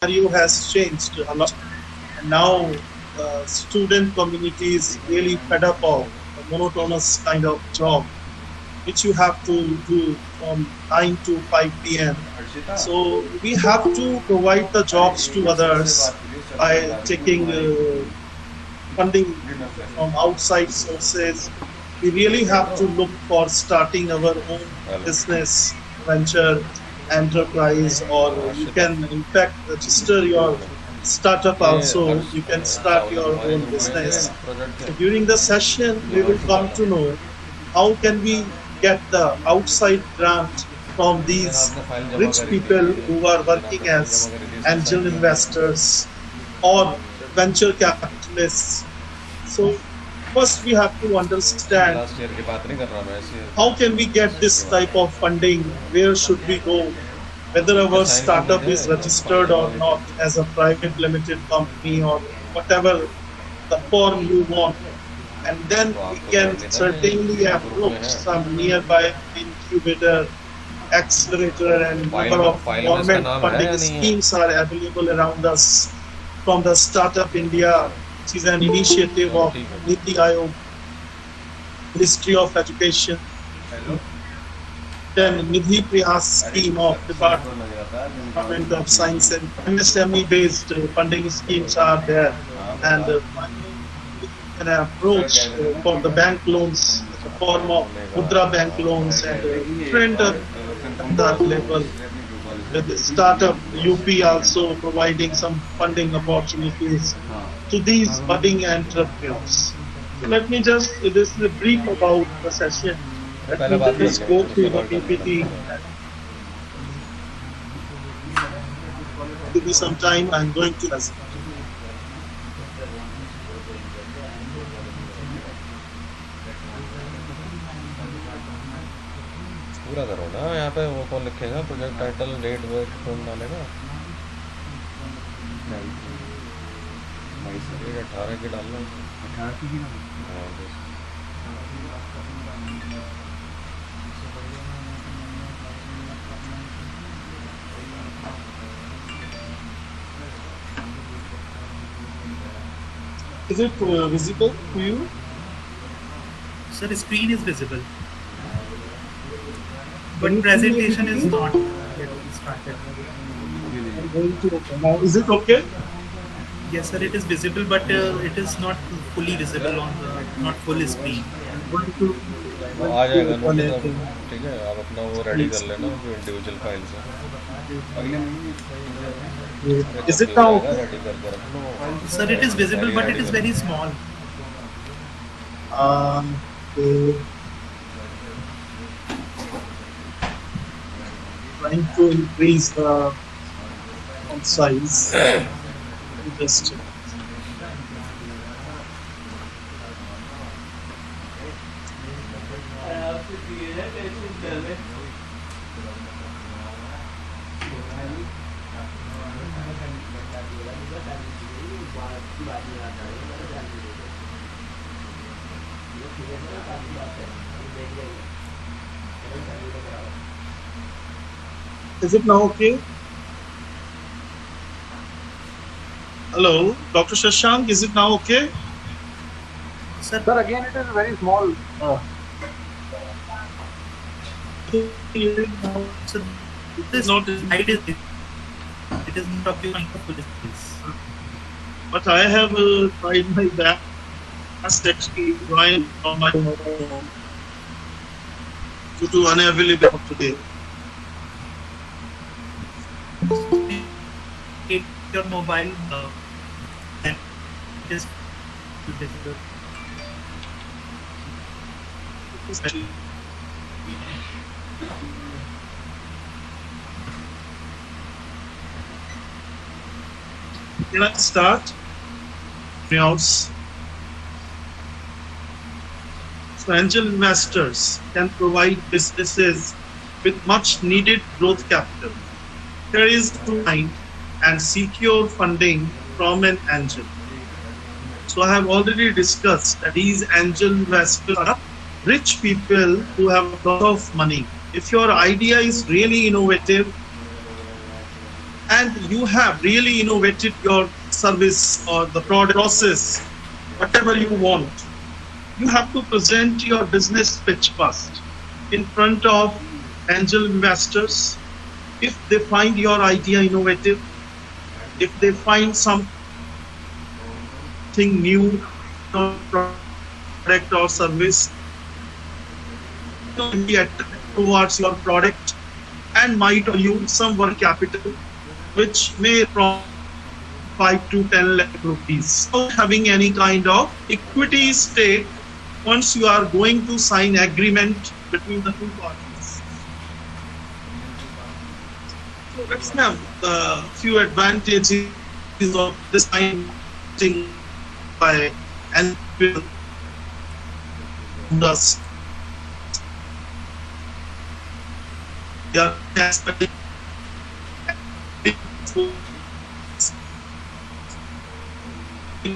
scenario has changed a lot. And now the student community is really fed up of a monotonous kind of job, which you have to do from 9 to 5 p.m. So we have to provide the jobs to others by taking funding from outside sources. We really have to look for starting our own business venture enterprise, or you can in fact register your startup also. You can start your own business. So during the session we will come to know how can we get the outside grant from these rich people who are working as angel investors or venture capitalists. So first we have to understand how can we get this type of funding, where should we go, whether our startup is registered or not as a private limited company or whatever the form you want. And then we can certainly approach some nearby incubator, accelerator, and number of government funding schemes are available around us from the Startup India, which is an initiative of Niti Aayog, Ministry of Education. Then Nidhi Priyas scheme of Department of Science and MSME based funding schemes are there. And an approach for the bank loans, the form of Mudra bank loans, and different that level. With the startup UP also providing some funding opportunities to these budding entrepreneurs. So let me just, this is a brief about the session. Let me just go through the PPT. Give me some time, I'm going to listen. पूरा करो ना, यहाँ पे वो कौन लिखेगा, project title, date, wait कौन डालेगा? 18 की डालना, 18 की ना। Is it visible to you? Sir, the screen is visible, but presentation is not yet started. I'm going to open now. Is it okay? Yes, sir, it is visible, but it is not fully visible on the not full screen. I'm going to आ जाएगा ना, ठीक है, आप अपना वो ready कर लेना जो इंडिविजुअल फाइल से। Is it now okay? Ready करके रख लो। Sir, it is visible, but it is very small. Okay. Trying to increase the font size. Just is it now okay? Hello, Dr. Shashank, is it now okay? Sir, again it is very small. so this Not slide is it is not occupying the full space. but I have tried my best to join on my own due to unavailability today. Take your mobile and just visible. Can I start? Yes. So angel investors can provide businesses with much needed growth capital. Here is to find and secure funding from an angel. So I have already discussed that these angel investors are rich people who have a lot of money. If your idea is really innovative and you have really innovated your service or the product process, whatever you want, you have to present your business pitch first in front of angel investors. If they find your idea innovative, if they find something new, product or service, be attracted towards your product and might you some work capital, which may from 5 to 10 lakh rupees. Without having any kind of equity stake once you are going to sign agreement between the two parties. So let's have the few advantages of this kind of thing by and thus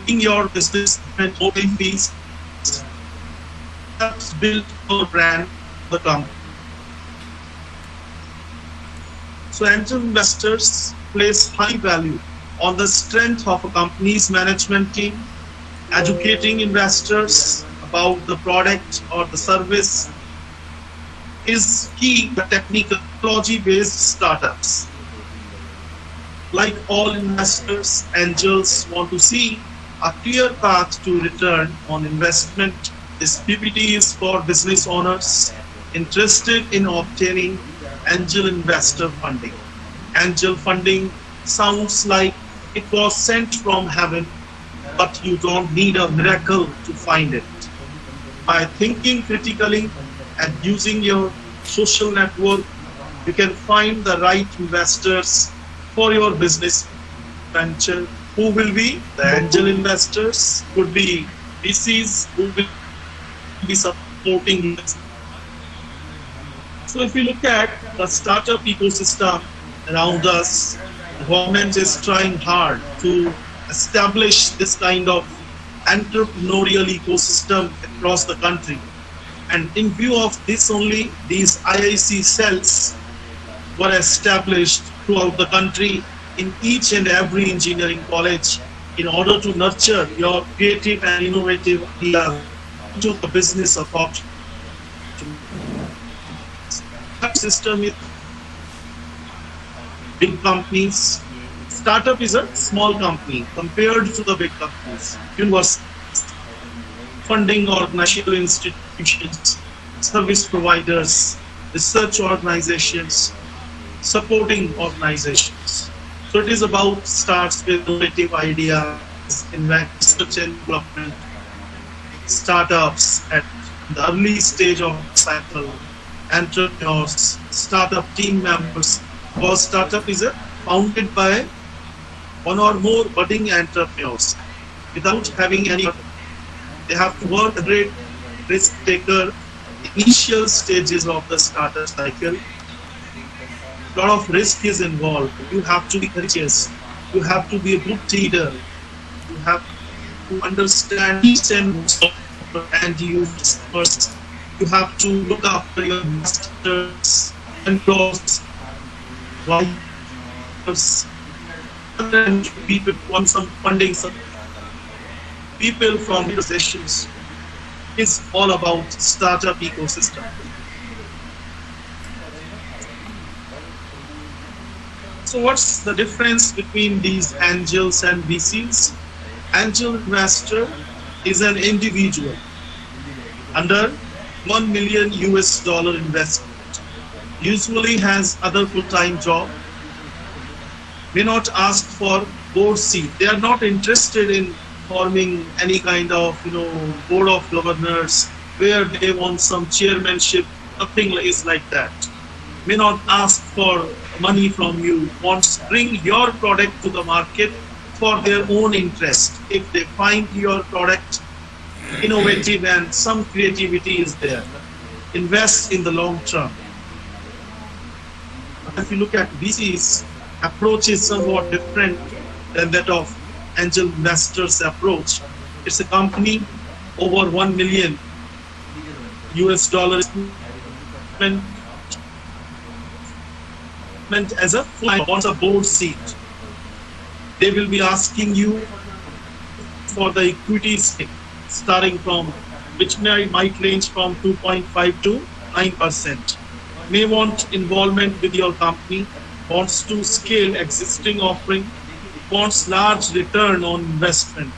in your business and holding fees helps build your brand, the company. So angel investors place high value on the strength of a company's management team, educating investors about the product or the service is key to technology-based startups. Like all investors, angels want to see a clear path to return on investment. This PPT is for business owners interested in obtaining angel investor funding. Angel funding sounds like it was sent from heaven, but you don't need a miracle to find it. By thinking critically and using your social network, you can find the right investors for your business venture. Who will be the angel investors? Could be VCs who will be supporting this. So if you look at the startup ecosystem around us, the government is trying hard to establish this kind of entrepreneurial ecosystem across the country. And in view of this only, these IIC cells were established throughout the country in each and every engineering college in order to nurture your creative and innovative ideas to the business of option. System is big companies. Startup is a small company compared to the big companies. Universities, funding organizational institutions, service providers, research organizations, supporting organizations. So it is about starts with innovative ideas, research and development, startups at the early stage of the cycle, entrepreneurs, startup team members. Because startup is founded by one or more budding entrepreneurs without having any. They have to work a great risk taker initial stages of the startup cycle. A lot of risk is involved. You have to be courageous. You have to be a good leader. You have to understand each and you first. You have to look after your investors, employees, wives, and people want some funding. Some people from organizations. It's all about startup ecosystem. So what's the difference between these angels and VCs? Angel investor is an individual under $1 million investment, usually has other full-time job, may not ask for board seat. They are not interested in forming any kind of board of governors where they want some chairmanship. Nothing is like that. May not ask for money from you. Wants to bring your product to the market for their own interest. If they find your product innovative and some creativity is there, invest in the long term. If you look at VC's approach is somewhat different than that of angel investors approach. It's a company over $1 million as a full wants a board seat. They will be asking you for the equity stake, starting from which might range from 2.5 to 9%. May want involvement with your company, wants to scale existing offering, wants large return on investment,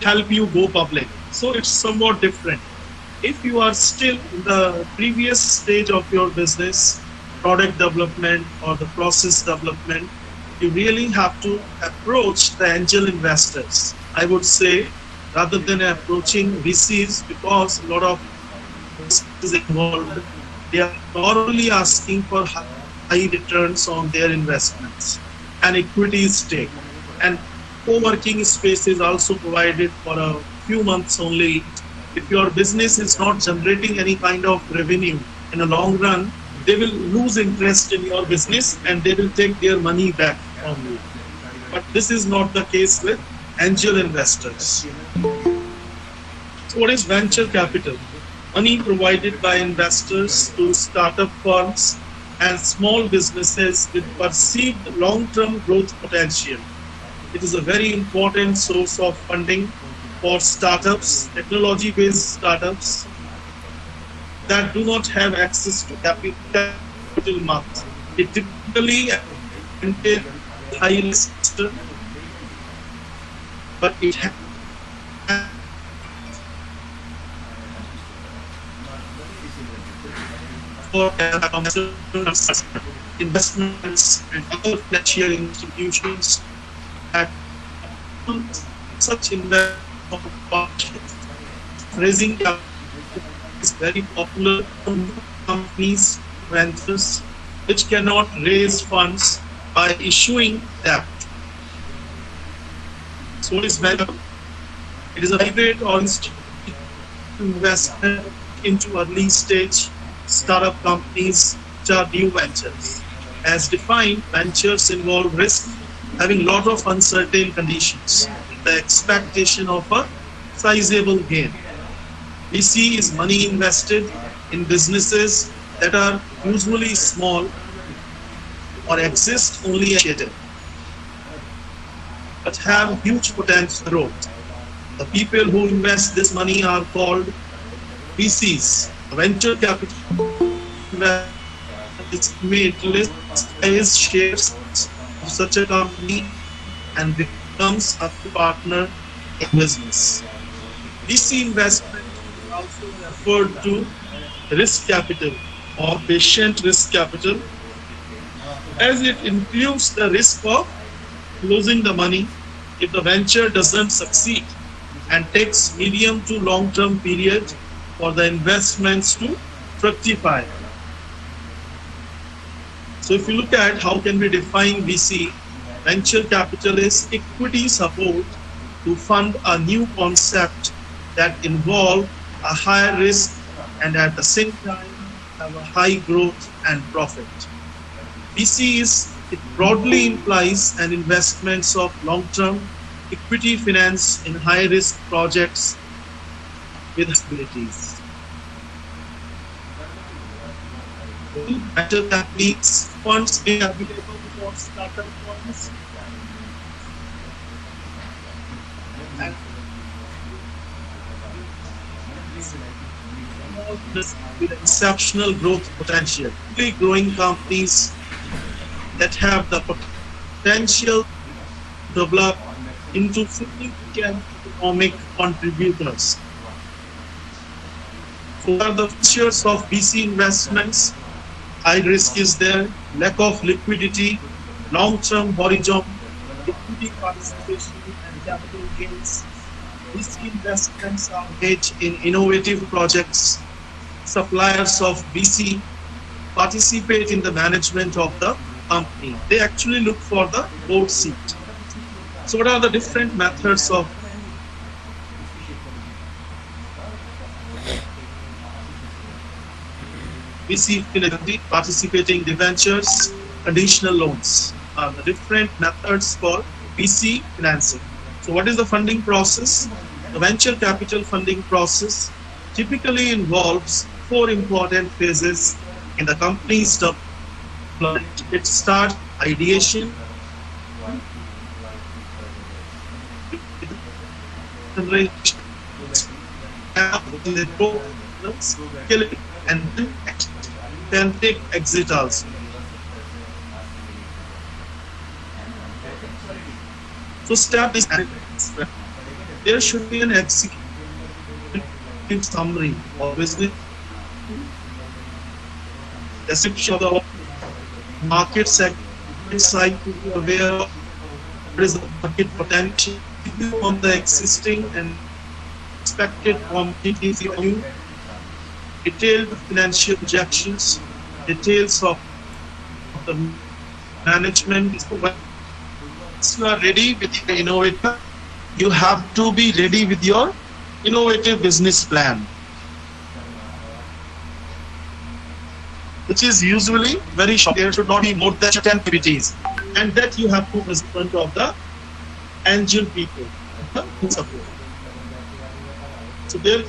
help you go public. So it's somewhat different. If you are still in the previous stage of your business, product development or the process development, you really have to approach the angel investors, I would say, rather than approaching VCs, because a lot of is involved. They are normally asking for high returns on their investments and equity stake. And co-working space is also provided for a few months only. If your business is not generating any kind of revenue in the long run, they will lose interest in your business and they will take their money back from you. But this is not the case with angel investors. So what is venture capital? Money provided by investors to startup firms and small businesses with perceived long-term growth potential. It is a very important source of funding for startups, technology-based startups that do not have access to capital markets. It typically entails high risk, but it has for investments and other financial institutions that such investment raising capital is very popular for companies, ventures, which cannot raise funds by issuing debt. So what is venture? It is a private or institutional investment into early stage startup companies which are new ventures. As defined, ventures involve risk, having lot of uncertain conditions, the expectation of a sizable gain. VC is money invested in businesses that are usually small or exist only initiative, but have huge potential growth. The people who invest this money are called VCs. Venture capital is made list shares of such a company and becomes a partner in business. VC investment is also referred to risk capital or patient risk capital, as it includes the risk of losing the money if the venture doesn't succeed and takes medium to long-term period for the investments to fructify. So if you look at how can we define VC, venture capital is equity support to fund a new concept that involve a higher risk and at the same time have a high growth and profit. VC it broadly implies an investments of long-term equity finance in high-risk projects with abilities. Venture techniques, funds may be available for startup funds and with exceptional growth potential. Growing companies that have the potential to develop into significant economic contributors. So what are the features of VC investments? High risk is there, lack of liquidity, long-term horizon, equity participation and capital gains. VC investments are made in innovative projects. Suppliers of VC participate in the management of the company. They actually look for the board seat. So what are the different methods of VC participating debentures, conditional loans are the different methods for VC financing. So what is the funding process? The venture capital funding process typically involves 4 important phases in the company's development. It starts ideation, generation skill it, and then take exit also. So step is there should be an executive summary of business description of the market segment side to be aware of what is the market potential on the existing and expected quantities value, detailed financial projections, details of the management. Once you are ready with your innovator, you have to be ready with your innovative business plan, which is usually very short. There should not be more than 10 PPTs, and that you have to present in front of the angel people. So there